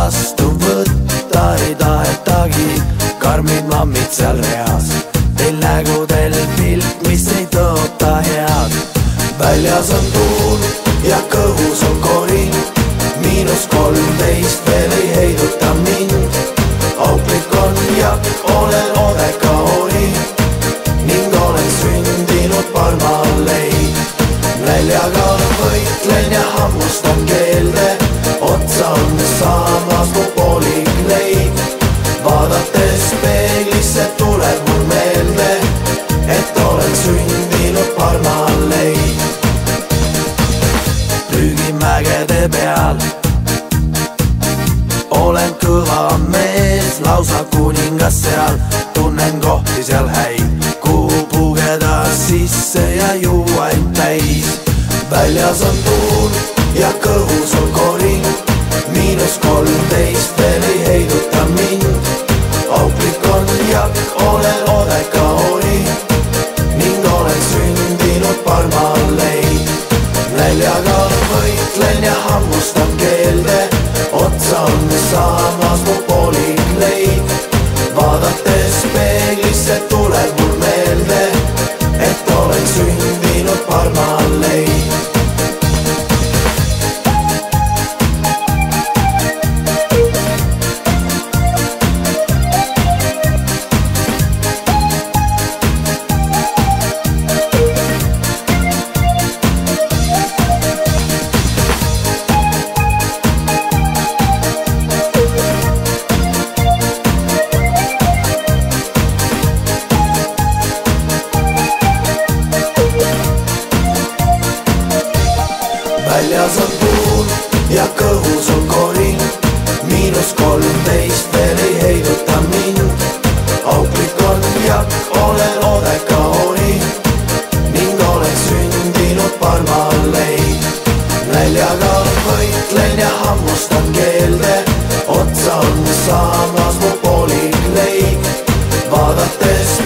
vastu võtta ei tahetagi. Karmid mammid seal reas, teil nägudel pilt, mis ei tõota head. Väljas on tuul ja kõhus on korin, -13 veel ei heiduta mind. Auklik on jakk, olen odeka ori ning olen sündinud Parmaleid. Näljaga võitlen ja hammustan keelde, otsa on saamas mu poolik leib. Vaadates peeglisse tuleb mul meelde, et olen sündinud Parmaleid. Prügimägede peal olen kõva mees, lausa kuningas seal. Tunnen kohti seal häid, kuhu pugeda sisse ja juua end täis. Väljas on tuul ja kõhus on korin, -13 veel ei heiduta mind. Auklik on jakk, olen odeka ori ning olen sündinud Parmaleid. Näljaga võitlen ja hammustan keelde, otsa on saamas mu poolik leib. Vaadates peeglisse tuleb mul meelde, et olen sündinud Parmaleid. Väljas on tuul ja kõhus on korin, -13 veel ei heiduta mind. Auklik on jakk, olen odeka ori ning olen sündinud Parmaleid. Näljaga võitlen ja hammustan keelde, otsa on saamas mu poolik leib. Vaadates